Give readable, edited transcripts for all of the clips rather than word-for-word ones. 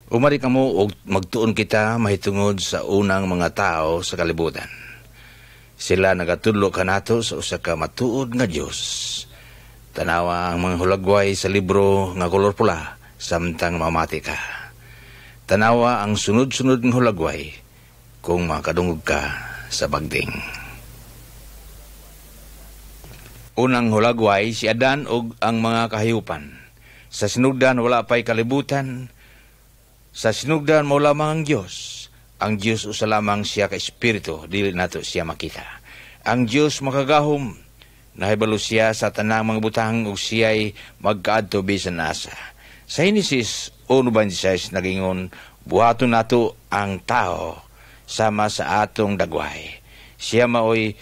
Umari kamo og magtuon kita mahitungod sa unang mga tao sa kalibutan. Sila nagatudlo kanato sa usa ka matuod nga Dios. Tanawa ang mga hulagway sa libro nga kolor pula samtang mamati ka. Tanawa ang sunod-sunod ng hulagway kung makadungog ka sa bagding. Unang hulagway si Adan ug ang mga kahiyupan. Sa sinugdan wala pa'y kalibutan. Sa sinugdan mo lamang ang Diyos. Ang Diyos usa lamang siya ka espiritu, dili nato siya makita. Ang Diyos makagahom, nahibalo siya sa tanang mga butang ug siya'y magkaadto bisan asa. Sa Henesis 1:26 nagingon, buhaton nato ang tao sama sa atong dagway. Siya maoy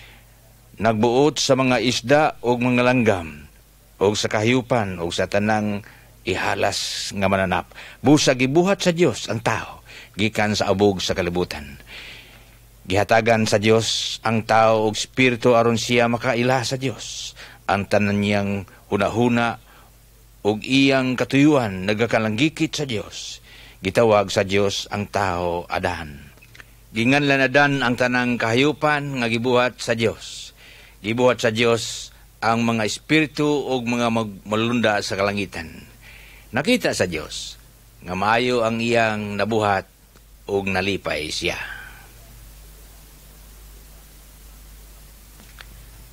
nagbuot sa mga isda ug mga langgam, ug sa kahiyupan ug sa tanang ihalas nga mananap. Busa gibuhat sa Dios ang tao gikan sa abog sa kalibutan. Gihatagan sa Dios ang tao og espiritu aron siya makaila sa Dios. Ang tanan niyang hunahuna ug iyang katuyuan nagakalanggikit sa Dios. Gitawag sa Dios ang tao Adan. Ginganlan Adan ang tanang kahayupan nga gibuhat sa Dios. Gibuhat sa Dios ang mga espiritu ug mga malunda sa kalangitan. Nakita sa Dios nga maayo ang iyang nabuhat ug nalipay siya.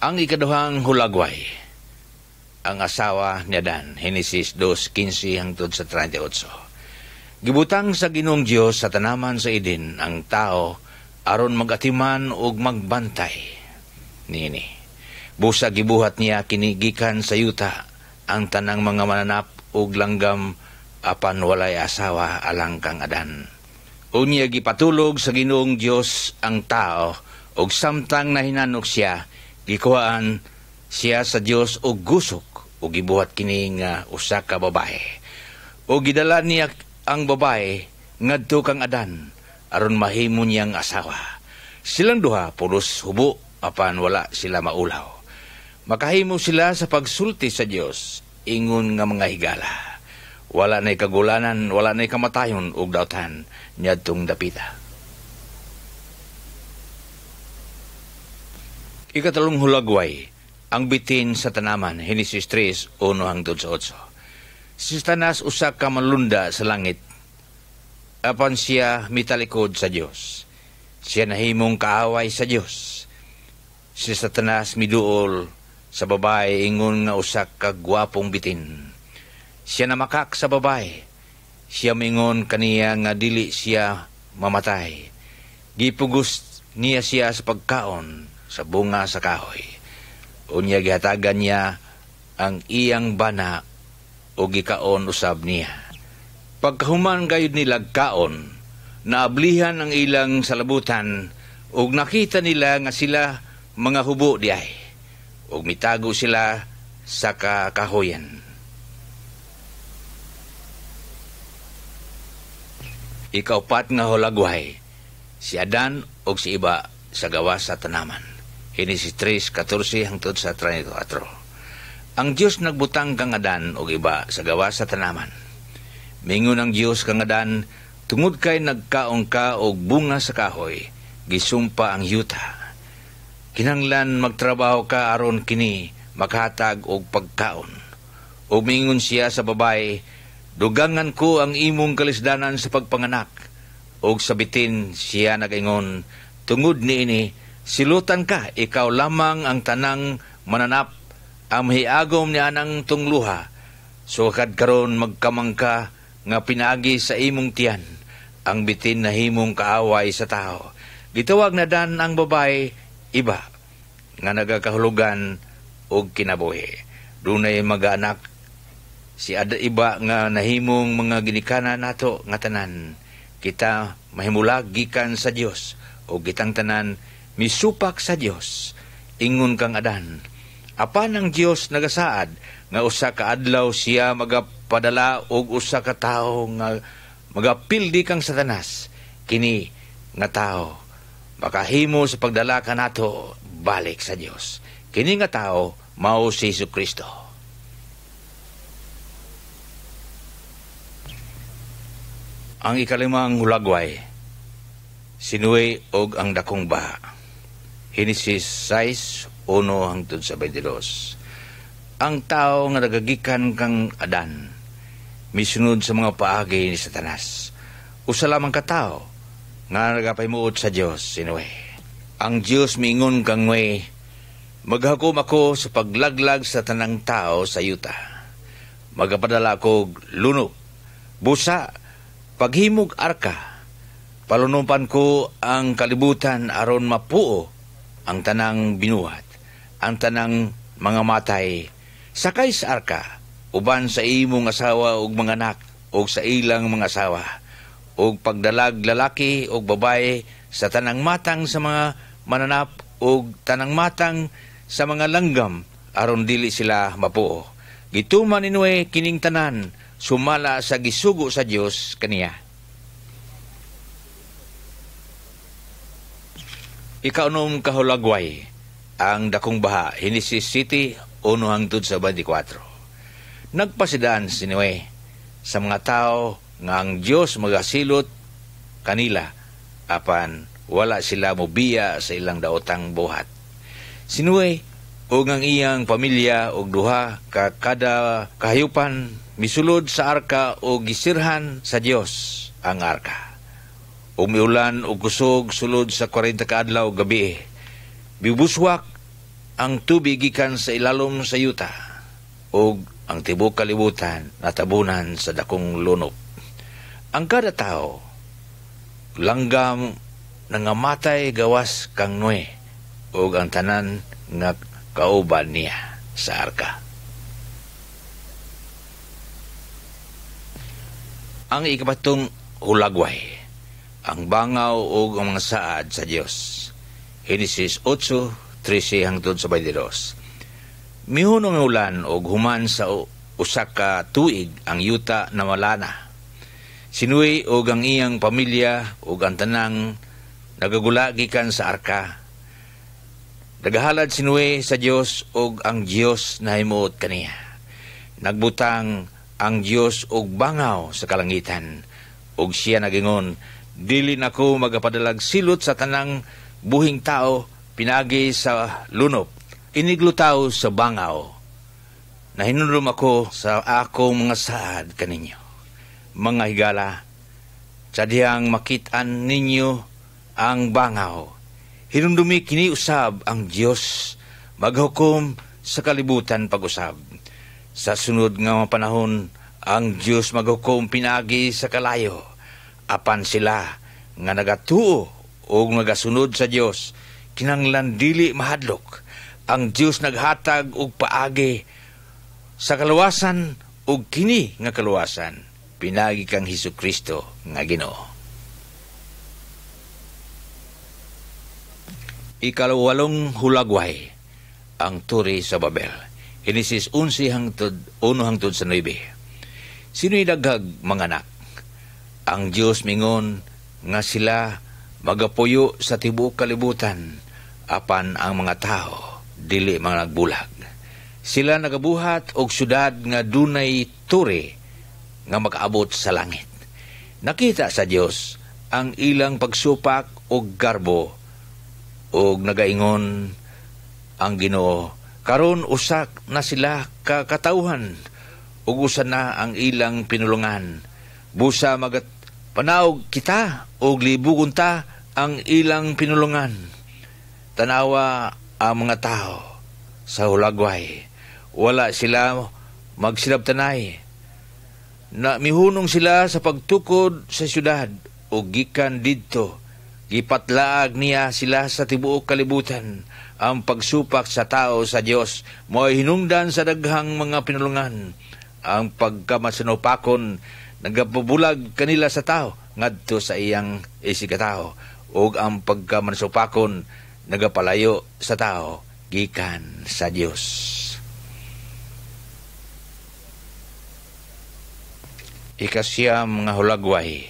Ang ikaduhang hulagway, ang asawa ni Adan, Henesis 2:15 hangtod sa 38. Gibutang sa Ginoong Dios sa tanaman sa Eden ang tao aron magatiman ug magbantay niini. Busa gibuhat niya kinigikan sa yuta ang tanang mga mananap ug langgam apan walay asawa alang kang Adan. Unya gipatulog sa Ginoong Dios ang tao ug samtang nahinanok siya, gikuhaan siya sa Dios og gusok ug gibuhat kini nga usa ka babae. Ug gidala niya ang babae ngadto kang Adan aron mahimo niyang asawa. Silang duha pulos hubo apan wala sila maulaw. Makahimo sila sa pagsulti sa Dios ingon nga mga higala. Wala na'y kagulanan, wala na'y kamatayon ug dautan niadtong dapita. Ikatalong hulagway, ang bitin sa tanaman, Henesis 3:1 hangtod sa 8. Si Satanas usa ka manlunda sa langit, apan siya mitalikod sa Dios. Siya nahimong kaaway sa Dios. Si Satanas miduol sa babae ingon nga usa ka gwapong bitin. Siya namakak sa babae. Siya mingon kaniya nga dili siya mamatay. Gipugos niya siya sa pagkaon sa bunga sa kahoy. Unya gihatagan niya ang iyang bana o gikaon usab niya. Pagkahuman gayud nila kaon, naablihan ang ilang salabutan ug nakita nila nga sila mga hubo diay. Ug mitago sila sa kahoyan. Ikaupat nga hulagway, si Adan ug si iba sa gawas sa tanaman. Henesis 3:14 hangtod sa 34. Ang Dios nagbutang kang Adan ug iba sa gawas sa tanaman. Mingon ang Dios kang Adan, tungod kay nagkaon ka og bunga sa kahoy, gisumpa ang yuta. Kinahanglan magtrabaho ka aron kini makahatag og pagkaon. Ug mingon siya sa babae, dugangan ko ang imong kalisdanan sa pagpanganak. Og sa bitin siya nagaingon, tungod niini, silutan ka, ikaw lamang ang tanang mananap, ang mahiagom ni anang tungluha. Sukad karon magkamang ka nga pinaagi sa imong tiyan, ang bitin na himong kaaway sa tao. Gitawag na Dan ang babae, iba, nga nagakahulugan og kinabuhi. Dunay mag-anak si Ada iba nga nahimong mga ginikana nato nga tanan. Kita mahimulag gikan sa Dios o gitang tanan misupak sa Dios. Ingon kang Adan, apan ang Dios nagasaad nga usa ka adlaw siya magapadala og usa ka tawo nga magapildi kang Satanas. Kini nga tawo makahimo sa pagdala kanato balik sa Dios. Kini nga tawo mao si Jesucristo. Ang ikalimang hulagway, sinuway og ang dakong baha. Henesis 6:1-22. Ang tao nga nagagikan kang Adan, misunod sa mga paagi ni Satanas. Usa lamang ka tao nga nagapahimuot sa Dios, sinuway. Ang Dios miingon kang way, maghakom ako sa paglaglag sa tanang tao sa yuta. Magapadala ko lunok, busa, paghimog arka, palunumpan ko ang kalibutan aron mapuo ang tanang binuhat, ang tanang mga matay, sakay sa arka, uban sa imong asawa ug mga anak, ug sa ilang mga asawa, ug pagdalag lalaki ug babae sa tanang matang sa mga mananap, ug tanang matang sa mga langgam, aron dili sila mapuo. Gituman inuwe kining tanan, sumala sa gisugo sa Dios kaniya. Ikaunom kahulagway, ang dakong baha, Henesis 7:1-24. Nagpasidaan sinuwe sa mga tao nga ang Dios magasilot kanila, apan wala sila mobiya sa ilang daotang buhat. Sinuwe og ang iyang pamilya og duha ka kada kahayupan misulod sa arka o gisirhan sa Dios ang arka. Umiulan o kusog sulod sa 40 ka adlaw gabi. Bibuswak ang tubig gikan sa ilalom sa yuta, o ang tibok kalibutan natabunan sa dakong lunop. Ang kada tao langgam nangamatay gawas kang Noe, o ang tanan nga kauban niya sa arka. Ang ikapatong hulagway, ang bangaw o ang mga saad sa Dios. Henesis 8:13-22. Mihunong ulan o human sa usa ka tuig ang yuta na malana. Sinuwi og ang iyang pamilya o ang tanang nagagula gikan sa arka. Nagahalad sinuwi sa Dios og ang Dios na himuot kaniya. Nagbutang ang Dios og bangaw sa kalangitan, og siya nagingon, dili nako magapadalag silot sa tanang buhing tao pinagi sa lunop. Iniglutaw sa bangaw. Nahinulom ako sa akong mga saad kaninyo. Mga higala, sadyang makitaan ninyo ang bangaw. Hinundumi kiniusab ang Dios, maghukom sa kalibutan pag-usab. Sa sunod nga mga panahon, ang Dios maghukom pinagi sa kalayo. Apan sila nga nagatuo o nagasunod sa Dios, kinanglan dili mahadlok. Ang Dios naghatag og paagi sa kaluwasan og kini nga kaluwasan pinagi kang Hesukristo nga Ginoo. Ikalawalong hulagway, ang turi sa Babel. Henesis 11:1-9. Sino'y daghag mga anak? Ang Dios mingon nga sila magapuyo sa tibuok kalibutan, apan ang mga tao dili mga nagbulag. Sila nagabuhat og syudad nga dunay turi nga makaabot sa langit. Nakita sa Dios ang ilang pagsupak og garbo, og nagaingon ang Ginoo, karon usak na sila kakatawhan, ug usa na ang ilang pinulungan. Busa magat panaog kita og libugon ta ang ilang pinulungan. Tanawa ang mga tao sa hulagway, wala sila magsilabtanay. Na mihunong sila sa pagtukod sa syudad o gikan didto. Gipatlaag niya sila sa tibuok kalibutan. Ang pagsupak sa tao sa Dios mo'y hinungdan sa daghang mga pinulungan. Ang pagkamasunopakon nagapabulag kanila sa tao ngadto sa iyang isikatao, ug ang pagkamansupakon nagapalayo sa tao gikan sa Dios. Ikasyam nga hulagway,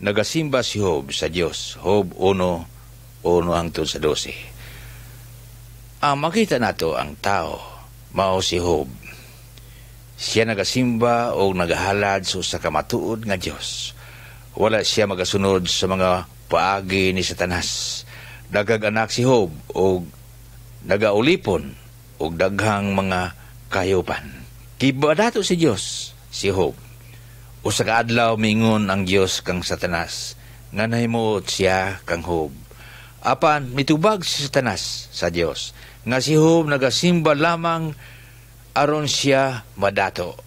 nagasimba si Job sa Dios. Job 1:1-12. Makita nato ang tao mao si Job. Siya nagasimba o nagahalad sa kamatuod nga Dios. Wala siya magasunod sa mga paagi ni Satanas. Dagag anak si Job o nagaulipon o daghang mga kayopan. Kibadato si Dios si Job. Usa ka adlaw mingon ang Dios kang Satanas nga nahimuot siya kang Job. Apan mitubag si Satanas sa Dios nga si Job nagasimba lamang aron siya madato.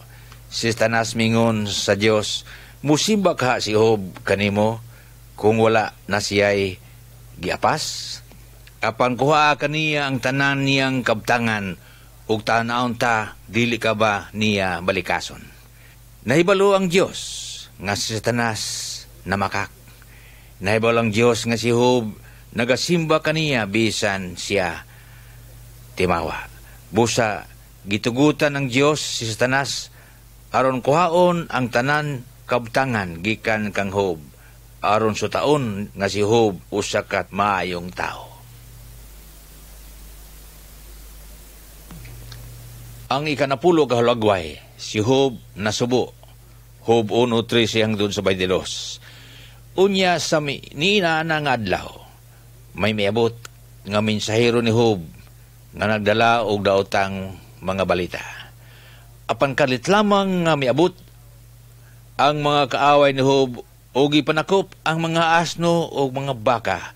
Si Satanas mingon sa Dios, musimba ka si Job kanimo kung wala na siya'y giapas? Apan kuha kaniya ang tanan niyang kabtangan ug tanaon ta dili ka ba niya balikason. Nahibalo ang Dios nga si Satanas namakak. Nahibalo ang Dios nga si Job nagasimba kaniya bisan siya timawa. Busa gitugutan ng Dios si Satanas aron kuhaon ang tanan kabtangan gikan kang Job aron sutaon nga si Job usa ka maayong tao. Ang ikanapulo kahalagway, si Job nasubo. Job 1:13 hangtod sa 22. Unya sa niina nga adlaw, may miabot nga mensahero ni Job nga nagdala og daotang mga balita. Apan kalit lamang nga miabot ang mga kaaway ni Job o gipanakop ang mga asno o mga baka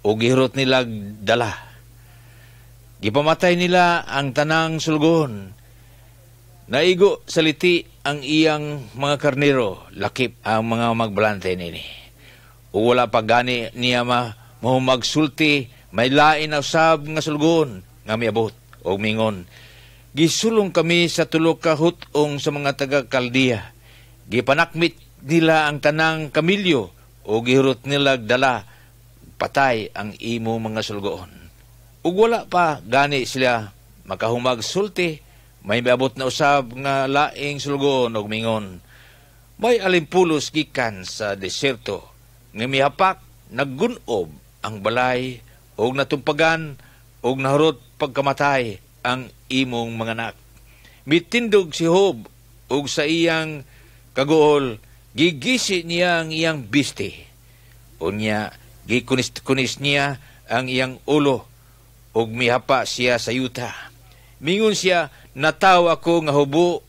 o gihirot nila dala. Gipamatay nila ang tanang sulgon. Naigo sa liti ang iyang mga karnero, lakip ang mga magbalante nini. O wala pa gani niya magsulti, may lain na usab nga sulgon nga miabot o mingon. Gisulong kami sa tulo ka hutong sa mga taga-Kaldiya. Gipanakmit nila ang tanang kamilyo o gihurot nila dala, patay ang imo mga sulgoon. Ug wala pa gani sila makahumag sulti, may miabot na usab nga laing sulgoon og mingon. May alimpulos gikan sa deserto nga mihapak naggunob ang balay og natumpagan og nahurot pagkamatay ang imong mga anak. Mitindog si Job og sa iyang kaguol, gigisi niya ang iyang biste. Unya gikunis-kunis niya ang iyang ulo og mihapa siya sa yuta. Mingon siya, nataw ako nga hubo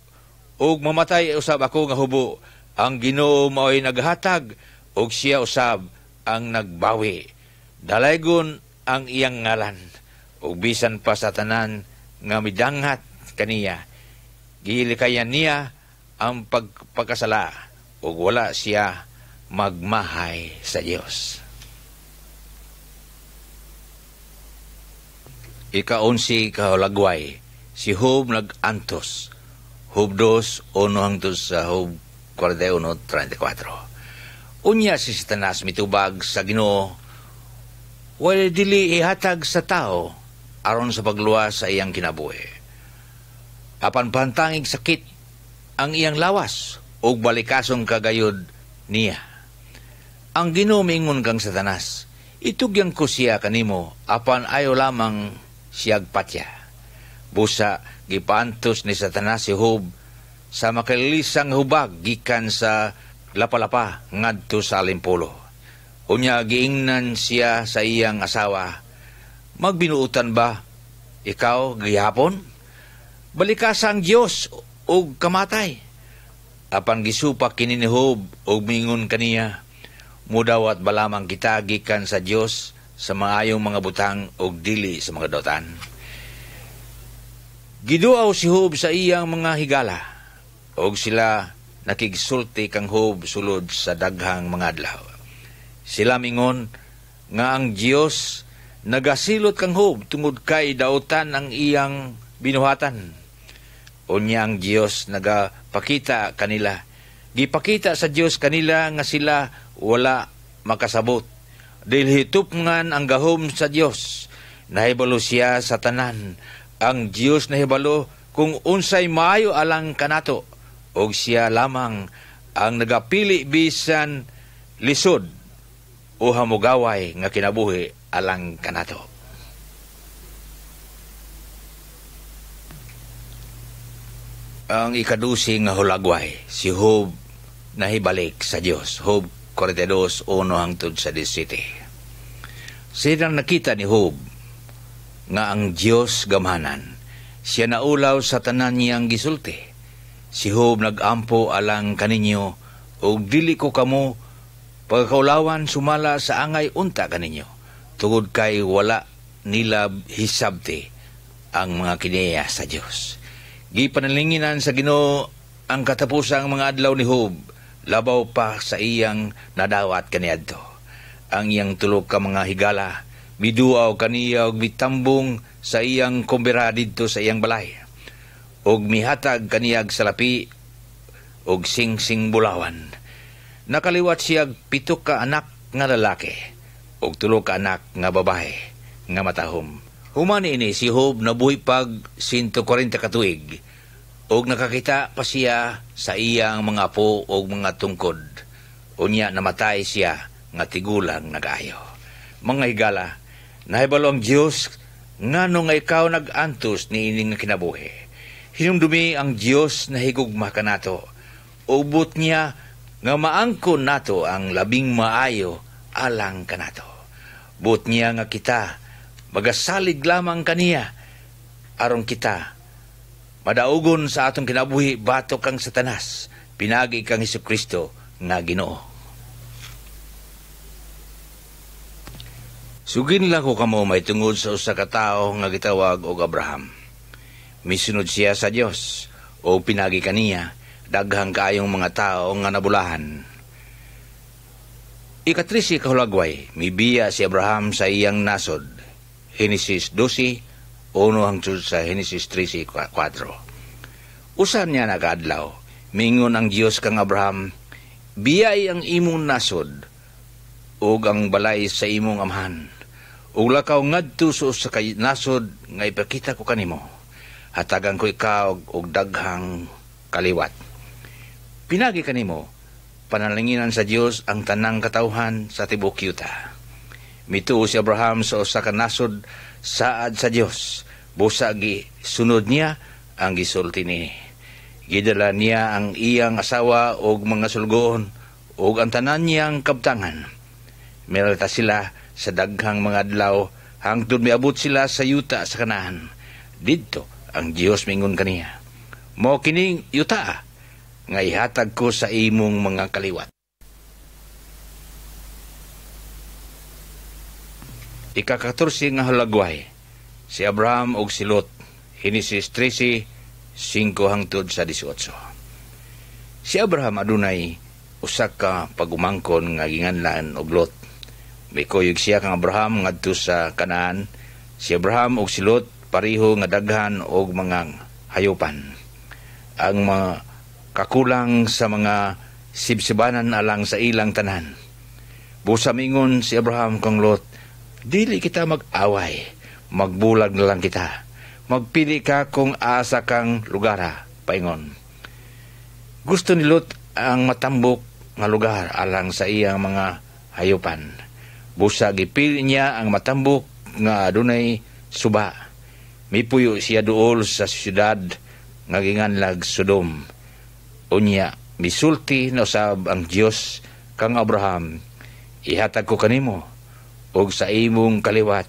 og mamatay usab ako nga hubo. Ang Ginoo mao'y naghatag og siya usab ang nagbawi. Dalaygon ang iyang ngalan og bisan pa sa tanan nga midanghat kaniya. Gilikayan niya ang pagkasala ug wala siya magmahay sa Dios. Ika-11 kahalagway, si Job nag-antos. Job 2:1 hangtod sa Job 41:34. Unya si Satanas mitubag sa Ginoo, wala dili ihatag sa tao aron sa pagluwas sa iyang kinabuhi. Apan pantangig sakit ang iyang lawas ug balikasong kagayod niya. Ang Ginoo mingon kang Satanas, itugyan ko siya kanimo apan ayo lamang siyag patya. Busa gipantos ni Satanas si Job sa makalilisang hubag gikan sa lapalapa ngadto sa alimpulo. Unya giingnan siya sa iyang asawa, magbinuutan ba ikaw gihapon? Balikasa ang Dios og kamatay. Apan gisupak kini ni Job og mingon kaniya, mudawat ba lamang kita gikan sa Dios sa maayong mga butang og dili sa mga dotan. Giduaw si Job sa iyang mga higala og sila nakigsulti kang Job sulod sa daghang mga adlaw. Sila mingon nga ang Dios nagasilot kang Job tungod kay dautan ang iyang binuhatan. Unya ang Dios nagapakita kanila. Gipakita sa Dios kanila nga sila wala makasabot. Dahil hitupngan ang gahom sa Dios, nahibalo siya sa tanan. Ang Dios nahibalo kung unsay maayo alang kanato, og siya lamang ang nagapili bisan lisod o hamugaway nga kinabuhi alang kanato. Ang ikadusi nga hulagway, si Job nahibalik sa Dios. Job 42, 1 hangtod sa 17. Silang nakita ni Job nga ang Dios gamhanan, siya naulaw sa tanan niyang gisulti. Si Job nagampo alang kaninyo, og dili ko kamo pagkaulawan sumala sa angay unta kaninyo, tungod kay wala nila hisabti ang mga kiniya sa Dios. Gipanalinginan sa Ginoo ang katapusang mga adlaw ni Job, labaw pa sa iyang nadawat kaniadto. Ang iyang tulog ka mga higala, miduaw kaniya og mitambong sa iyang kumbira didto sa iyang balay, og mihatag kaniyag salapi og sing-sing bulawan. Nakaliwat siya 7 ka anak nga lalaki og 3 ka anak nga babae nga matahom. Human ini si Job nabuhi pag 140 ka tuig, og nakakita pa siya sa iyang mga apo og mga tungkod. Unya namatay siya nga tigulang nag-ayo. Mga higala, nahibalo ang Dios ngano nga ikaw nag-antos ni ining kinabuhi. Hinumdumi ang Dios na higugma kanato. Ubot niya nga maangkon nato ang labing maayo alang kanato. But niya nga kita magasalig lamang kaniya aron kita madaugon sa atong kinabuhi batok kang Satanas, pinagi kang Hesukristo nga Ginoo. Sugin lang ko kamo may tungod sa usa ka tawo nga gitawag og Abraham. Misunod siya sa Dios o pinagi kaniya daghang kaayong mga tao nga nabulahan. Ika-13 kahulagway, mibiya si Abraham sa iyang nasod. Genesis 12, 1 hangtod sa Genesis 13:4. Usan niya nag-adlaw, mingon ang Dios kang Abraham, biyay ang imong nasod ug ang balay sa imong amhan. Ug lakaw ngadto sa kay nasod nga ipakita ko kanimo. Hatagan ko ikaw og daghang kaliwat. Pinagi kanimo, panalanginan sa Dios ang tanang katawhan sa tibuok yuta. Mituo si Abraham sa usa ka nasod saad sa Dios. Busa sunod niya ang gisulti niya. Gidala niya ang iyang asawa og mga sulgoon og ang tanan niyang kabtangan. Meralta sila sa daghang mga adlaw hangtod miabot sila sa yuta sa Kanaan. Didto ang Dios mingon kaniya, mao kining yuta nga ihatag ko sa imong mga kaliwat. Ika-14 nga hulagway, si Abraham og si Lot, Genesis 13, 5 hangtod sa 18. Si Abraham adunay usa ka pagumangkon nga ginganlan og Lot. May kuyog siya kang Abraham ngadto sa Kanaan. Si Abraham og si Lot pareho nga daghan og mga hayupan. Ang mga kakulang sa mga sibsibanan alang sa ilang tanan. Busa mingon si Abraham kang Lot, dili kita mag-away, magbulag na lang kita. Magpili ka kung asa kang lugara, paingon. Gusto ni Lot ang matambok nga lugar alang sa iyang mga hayupan. Busa gipili niya ang matambok nga adunay suba. Mipuyo siya duol sa siyudad nga ginganlag Sodom. Unya, misulti na usab ang Dios kang Abraham, ihatag ko kanimo og sa imong kaliwat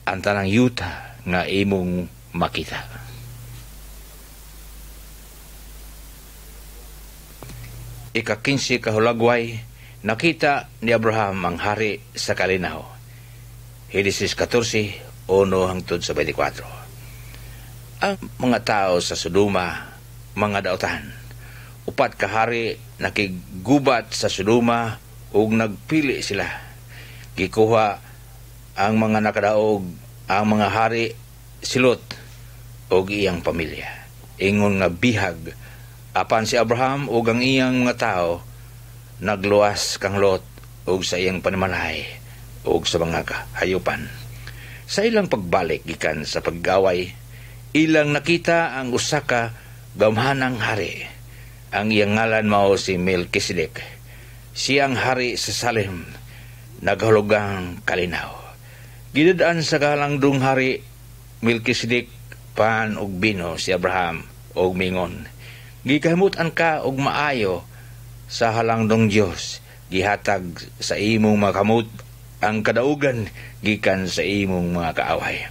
ang tanang yuta nga imong makita. Ika-15 kahulagway, nakita ni Abraham ang hari sa kalinaw. Genesis 14, 1 hangtod sa 24. Ang mga tao sa Sodoma, mga dautan, 4 ka hari nakigubat sa Sodoma ug nagpili sila. Gikuha ang mga nakadaog, ang mga hari si Lot ug iyang pamilya. Ingon nga bihag apan si Abraham ug ang iyang mga tao nagluwas kang Lot ug sa iyang panimalay ug sa mga hayupan. Sa ilang pagbalik gikan sa paggaway, ilang nakita ang usa ka gamhanang hari. Ang iyang ngalan mao si Melkisedek. Siyang hari sa Salem, naghulugang kalinaw. Gidadaan sa kahalangdong hari Melkisedek pan og bino si Abraham og mingon, gikahimutan ka og maayo sa halangdong Dios gihatag sa imong mga kamot ang kadaugan gikan sa imong mga kaaway.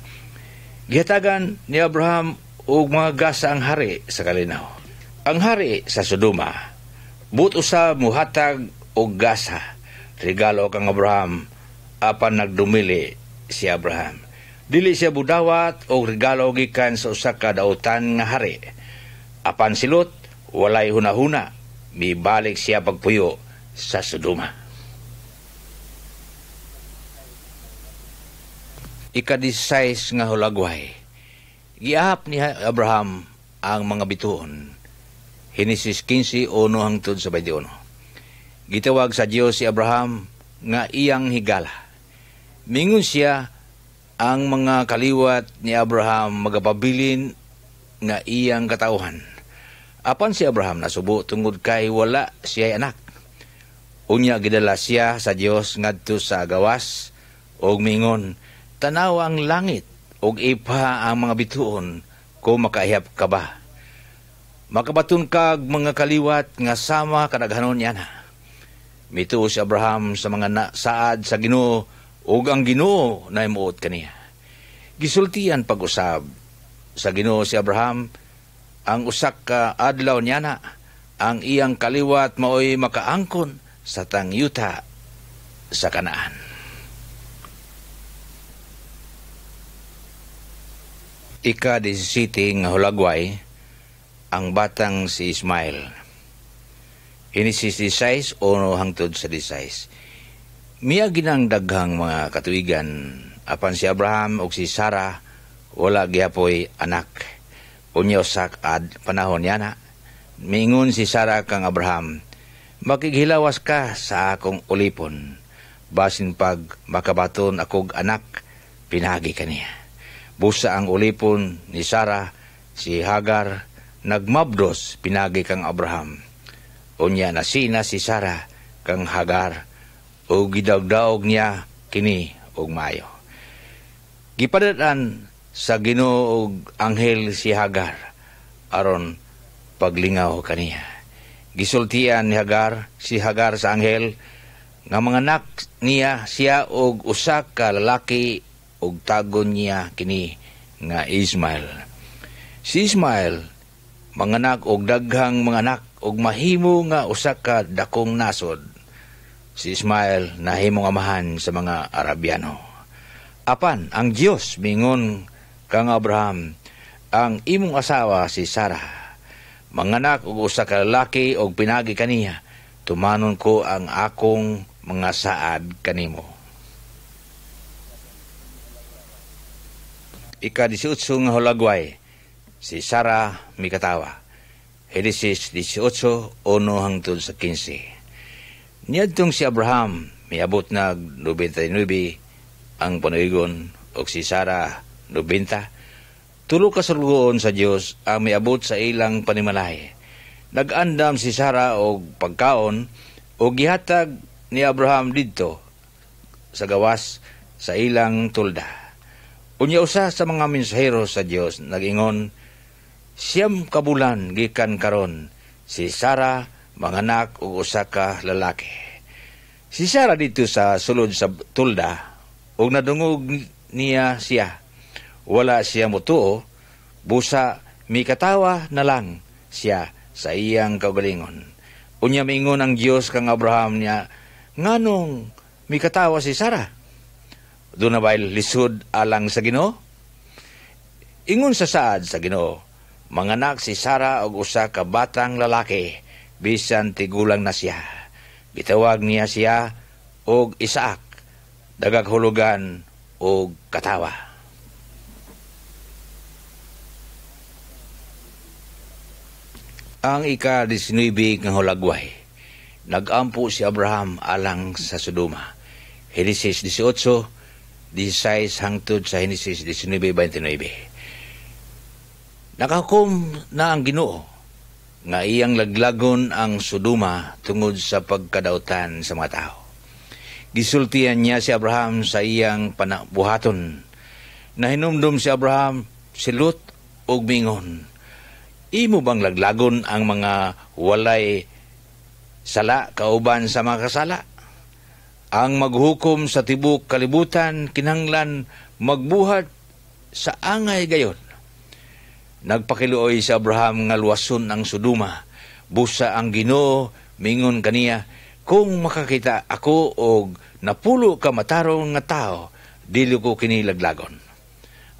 Gihatagan ni Abraham og mga gasa ang hari sa kalinaw. Ang hari sa Sodoma, but usab muhatag og gasa, regalo kang Abraham, apan nagdumili si Abraham. Dili siya budawat og regalo gikan sa usa ka dautan nga hari. Apan silot, walay hunahuna, mibalik siya pagpuyo sa Sodoma. Ika-16 nga hulagway, giahap ni Abraham ang mga bituon. Henesis 15:1 hangtod sa 21. Gitawag sa Dios si Abraham nga iyang higala. Mingon siya ang mga kaliwat ni Abraham magapabilin nga iyang katauhan. Apan si Abraham nasubo tungod kay wala siya anak. Unya gidala siya sa Dios ngadto sa gawas og mingon, tanaw ang langit og ipa ang mga bituon kung makaihap ka ba. Makabaton kag mga kaliwat nga sama kadaghanon niya na. Mituo si Abraham sa mga saad sa Ginoo ug ang Ginoo na imuot kaniya. Gisultian pag-usab sa Ginoo si Abraham ang usak ka adlaw niya na, ang iyang kaliwat maoy makaangkon sa tangyuta sa Kanaan. Ika-17 nga hulagway, ang batang si Ismael. Henesis 16:1 hangtod sa 16. Miya ginang daghang mga katuigan, apan si Abraham ug si Sarah wala gihapoy anak. Unya usak panahon niya na, mingon si Sarah kang Abraham, makighilawas ka sa akong ulipon, basin pag makabaton akog anak, pinagi kaniya. Busa ang ulipon ni Sarah, si Hagar, nagmabdos pinagi kang Abraham. Unya nasina si Sarah kang Hagar, o gidawdaog niya kini og mayo. Gipadadaan sa Ginoo og anghel si Hagar aron paglingaw kaniya. Gisultian ni Hagar si Hagar sa anghel nga manganak niya siya og usa ka lalaki ug tagon niya kini nga Ismael. Si Ismael manganak og daghang mga anak ug mahimo nga usa ka dakong nasod. Si Ismael nahimong amahan sa mga Arabiano. Apan ang Dios mingon kang Abraham, ang imong asawa si Sarah manganak og usa ka lalaki ug pinagi kaniya, tumanon ko ang akong mga saad kanimo. Ika-18 nga hulagway, si Sarah mikatawa. Henesis 18:1 hangtod sa 15. Niadtong si Abraham miabot nag 99 ang panuigon og si Sarah 90. Tulo ka sulgoon sa Dios ang miabot sa ilang panimalay. Nag-andam si Sarah og pagkaon og gihatag ni Abraham didto sa gawas sa ilang tulda. Unya usa sa mga mensahero sa Dios nag-ingon, siyam ka bulan gikan karon si Sarah manganak og usa ka lalaki. Si Sarah dito sa sulod sa tulda ug nadungog niya siya. Wala siya motuo, busa mikatawa na lang siya sa iyang kaugalingon. Unya mingon ang Dios kang Abraham niya, nganong mikatawa si Sarah? Doon na ba'y lisod alang sa Ginoo? Ingon sa saad sa Ginoo, manganak si Sarah og usa ka batang lalaki, bisan tigulang na siya. Gitawag niya siya og Isaac, dagag hulugan og katawa. Ang ika-19 nga hulagway, nagampo si Abraham alang sa Sodoma. Henesis 18:16 hangtod sa Henesis 19:29. Nakahukom na ang Ginoo nga iyang laglagon ang Sodoma tungod sa pagkadautan sa mga tao. Gisultian niya si Abraham sa iyang panabuhaton. Nahinumdum si Abraham silot og mingon, imo bang laglagon ang mga walay sala kauban sa mga kasala. Ang maghukom sa tibok kalibutan kinahanglan magbuhat sa angay gayon. Nagpakiluoy si Abraham nga luwason ang Sodoma. Busa ang Ginoo mingon kaniya, kung makakita ako og napulo ka matarong nga tao, dili ko kini laglagon.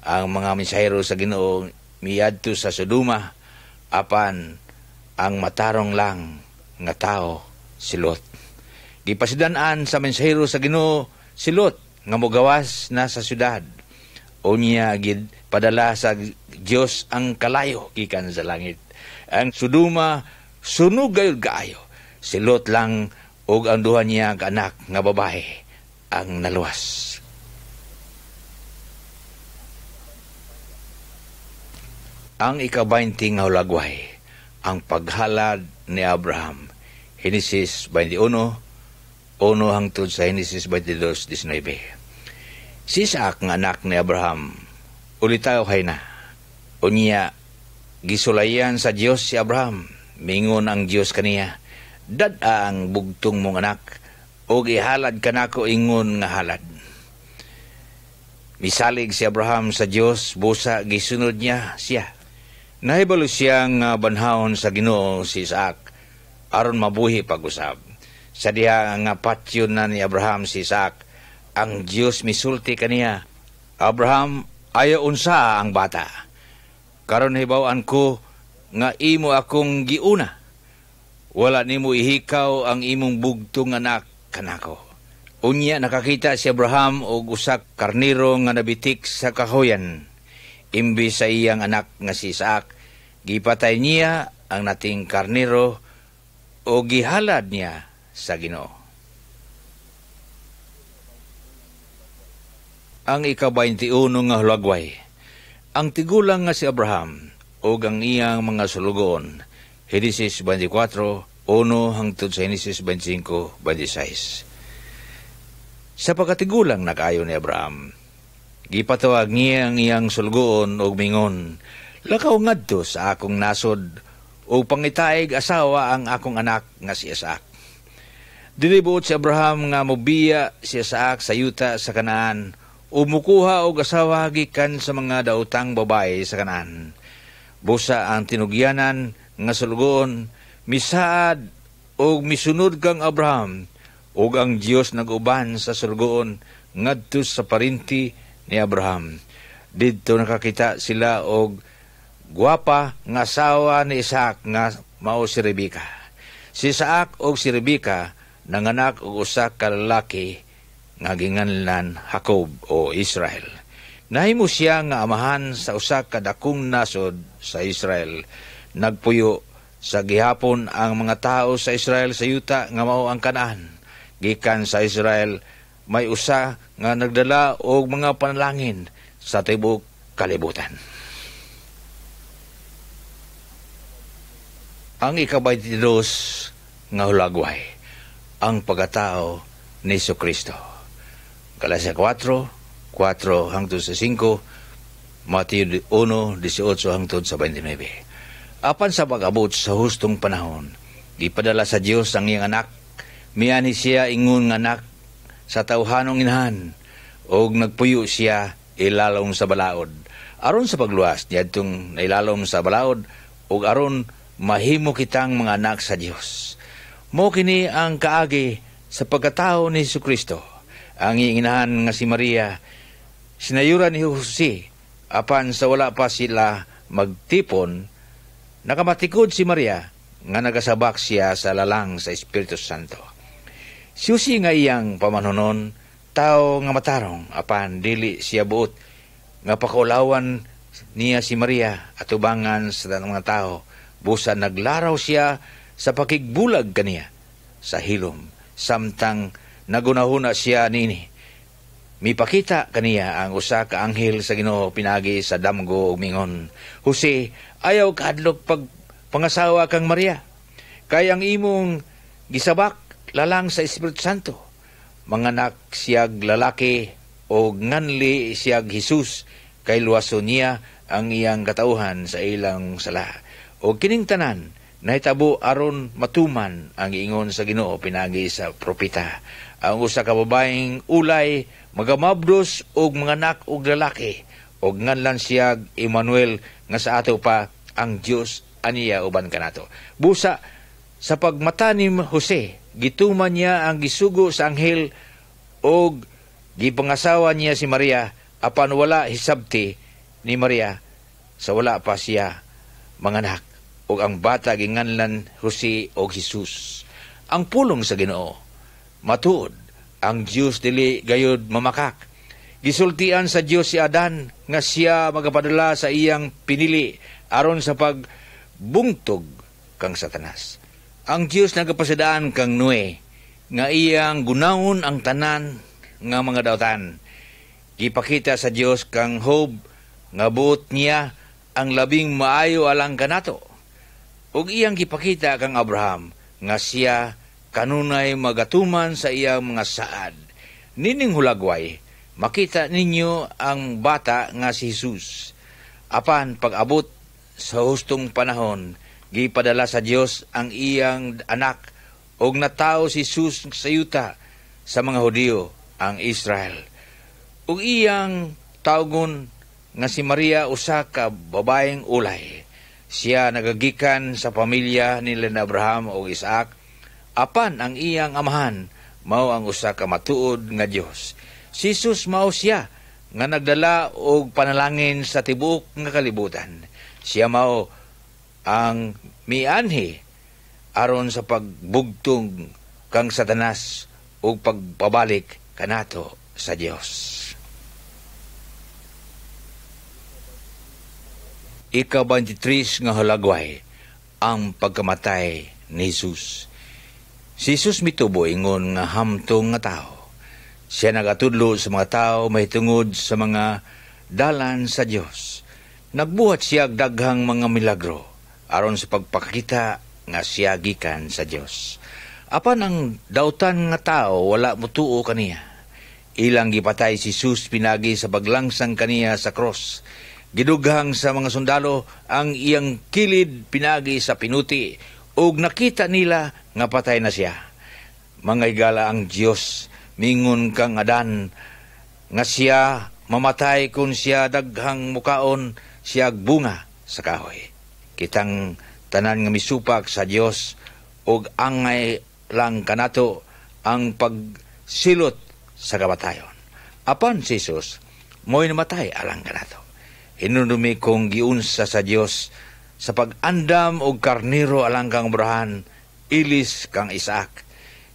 Ang mga mensahero sa Ginoo miyadto sa Sodoma, apan ang matarong lang nga tao si Lot. Gipasidan-an sa mensahero sa Ginoo si Lot nga mogawas na sa syudad. Unya gid padala sa Dios ang kalayo gikan sa langit. Ang Sodoma sunog gayud kaayo. Si Lot lang ug ang duha niya ka anak nga babae ang naluwas. Ang ika-20 nga hulagway, ang paghalad ni Abraham. Henesis 21, 1 hangtod sa Henesis 22:19. Si Isaac nga anak ni Abraham, ulitaw hay na. Unya, gisulayan sa Dios si Abraham. Mingon ang Dios kaniya, dad-a ang bugtong mong anak, o ihalad ka nako ingon nga halad. Misalig si Abraham sa Dios, busa gisunod niya siya. Nahibalo siya nga banhawon sa Ginoo si Isaac, aron mabuhi pag-usab. Sa diha nga patyon na ni Abraham si Isaac, ang Dios misulti kaniya, Abraham, ayaw unsa ang bata. Karon hibaw-an ko nga imo akong giuna. Wala nimo ihikaw ang imong bugtong anak kanako. Unya nakakita si Abraham og usak karniro nga nabitik sa kahoyan. Imbis sa iyang anak nga si Isaac, gipatay niya ang nating karniro o gihalad niya sa Ginoo. Ang ika-21 nga hulagway, ang tigulang nga si Abraham o ang iyang mga sulugoon, Henesis 24, 1 hangtod sa Henesis 25:26. Sa pagkatigulang nakayo ni Abraham, gipatawag niya ang iyang sulugoon og mingon, lakaw ngadto sa akong nasod o pangitaig asawa ang akong anak nga si Isaac. Dinibuot si Abraham nga mobiya si Isaac sa yuta sa Kanaan o mukuha og asawa gikan sa mga daotang babae sa Kanaan. Busa ang tinugyanan nga sulugoon, misaad o misunod kang Abraham o ang Dios nag-uban sa sulugoon ngadto sa parinti ni Abraham. Dito nakakita sila og gwapa nga asawa ni Isaac nga mao si Rebeka. Si Isaac og si Rebeka nanganak og usa ka lalaki nga ginganlan Jacob o Israel. Nahimo siya nga amahan sa usa ka dakong nasod sa Israel. Nagpuyo sa gihapon ang mga tao sa Israel sa yuta nga mao ang Kanaan. Gikan sa Israel may usa nga nagdala og mga panalangin sa tibok kalibutan. Ang ika-22 nga hulagway, ang pagkatao ni Jesucristo. Galacia 4, 4 hangtod sa 5, Mateo 1:18 hangtod sa 29. Apan sa pag-abot sa hustong panahon, gipadala sa Dios ang iyang anak, miani siya ingon nga anak sa tawhanong inahan, og nagpuyo siya ilalom sa balaod. Aron sa pagluwas niadtong nailalom sa balaod, og aron mahimo kitang mga anak sa Dios. Mao kini ang kaagi sa pagkatao ni Jesucristo. Ang inahan nga si Maria, sinayuran ni Jose, apan sa wala pa sila magtipon, nakamatikod si Maria, nga nagasabak siya sa lalang sa Espiritu Santo. Si Jose nga iyang pamanunon, tao nga matarong, apan dili siya buot, nga pakaulawan niya si Maria at ubangan sa mga tao, busa naglaraw siya sa pakigbulag kaniya sa hilom, samtang nagunahuna siya nini. Mipakita kaniya ang usa ka anghel sa Ginoo pinagi sa damgo ug mingon, Jose, ayaw kahadlok pag pangasawa kang Maria, kay ang imong gisabak lalang sa Espiritu Santo. Manganak siyag lalaki o nganli siyag Jesus, kay luwason niya ang iyang katauhan sa ilang sala. O kining tanan Nahitabo aron matuman ang ingon sa Ginoo pinagi sa propeta. Ang usa ka babaeng ulay magamabdos og manganak og lalaki og nganlan siya Emmanuel nga sa ato pa ang Dios aniya uban kanato. Busa sa pagmata ni Jose, gituman niya ang gisugo sa anghel og gipangasawa niya si Maria apan wala hisabti ni Maria sa wala pa siya manganak. Og ang bata ginganlan Jose og Jesus. Ang pulong sa Ginoo, matuod, ang Dios dili gayud mamakak. Gisultian sa Dios si Adan nga siya magapadala sa iyang pinili aron sa pagbungtog kang Satanas. Ang Dios nagapasidaan kang Noe nga iyang gunawon ang tanan nga mga dautan. Gipakita sa Dios kang Job nga buot niya ang labing maayo alang kanato. Ug iyang gipakita kang Abraham nga siya kanunay magatuman sa iyang mga saad. Nining hulagway, makita ninyo ang bata nga si Jesus. Apan pag-abot sa hustong panahon, gipadala sa Dios ang iyang anak ug natawo si Jesus sa yuta sa mga Hudiyo, ang Israel. Ug iyang tawgon nga si Maria usa ka babaeng ulay. Siya nagagikan sa pamilya nila ni Abraham o Isaac, apan ang iyang amahan mao ang usa ka matuod nga Dios. Si Jesus mao siya nga nagdala og panalangin sa tibuok nga kalibutan. Siya mao ang mianhi aron sa pagbugtong kang Satanas ug pagpabalik kanato sa Dios. Ika-23 nga halagway ang pagkamatay ni Jesus. Si Jesus mitubo ingon nga hamtong nga tao. Siya nagatudlo sa mga tao mahitungod sa mga dalan sa Dios. Nagbuhat siya daghang mga milagro aron sa pagpakita nga siya gikan sa Dios. Apan ang dautan nga tao wala motuo kaniya. Ilang gipatay si Jesus pinagi sa paglangsang kaniya sa cross. Gidughang sa mga sundalo ang iyang kilid pinagi sa pinuti ug nakita nila nga patay na siya. Mga higala ang Dios mingon kang Adan nga siya mamatay kung siya daghang mukaon siya bunga sa kahoy. Kitang tanan nga misupak sa Dios ug angay lang kanato ang pagsilot sa kamatayon. Apan si Jesus mo'y namatay alang kanato. Hinunumi kong giunsa sa Dios sa pag-andam og karnero alang kang Abraham, ilis kang Isaac.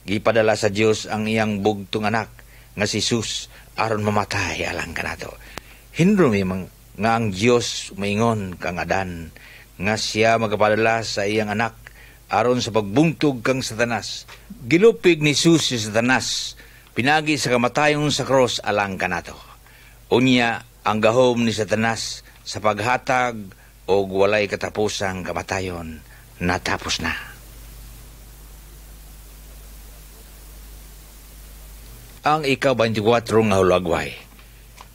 Gipadala sa Dios ang iyang bugtong anak nga si Jesus aron mamatay alang kanato. Hinunumi nga ang Dios maingon kang Adan nga siya magapadala sa iyang anak aron sa pagbungtog kang Satanas. Gilupig ni Jesus si Satanas pinagi sa kamatayon sa cross alang kanato. Unya ang gahom ni Satanas sa paghatag o walay katapusang kamatayon natapos na. Ang ika-24 nga hulagway,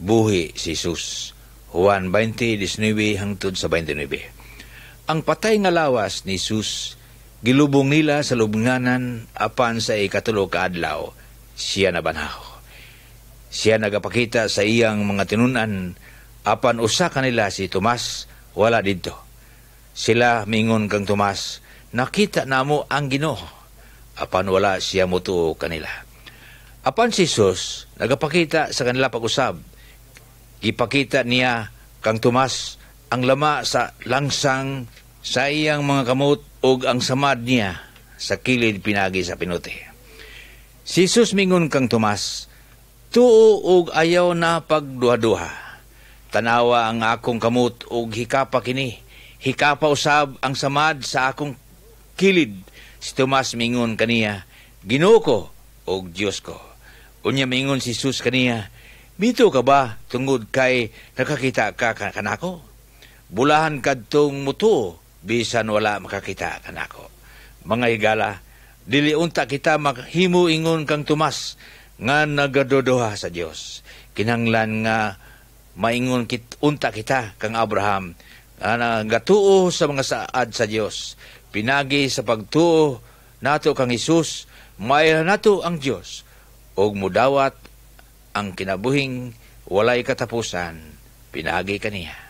buhi si Jesus. Juan 20:19 hangtod sa 29. Ang patay nga lawas ni Jesus, gilubong nila sa lubnganan apan sa ikatulo ka adlaw, siya nabanhaw. Siya nagapakita sa iyang mga tinunan, apan usa kanila si Tomas, wala didto. Sila mingon kang Tomas, nakita namo ang Ginoo, apan wala siya mutuo kanila. Apan si Jesus, nagapakita sa kanila pag-usab, gipakita niya kang Tomas ang lama sa langsang sa iyang mga kamot ug ang samad niya sa kilid pinagi sa pinuti. Si Jesus mingon kang Tomas, tuo og ayaw na pagduha-duha. Tanawa ang akong kamot og hikapa kini. Hikapa usab ang samad sa akong kilid. Si Tomas mingon kaniya, Ginoo ko og Dios ko. Unya mingon si Jesus kaniya, mito ka ba tungod kay nakakita ka kanako? Bulahan kadtong mutuo bisan wala makakita kanako. Mga higala, dili unta kita maghimo ingon kang Tomas nga nagadodoha sa Dios. Kinahanglan nga maingon unta kita kang Abraham nga nagatuo sa mga saad sa Dios. Pinagi sa pagtuo nato kang Hesus, maayra nato ang Dios ug mudawat ang kinabuhing walay katapusan. Pinagi kaniya.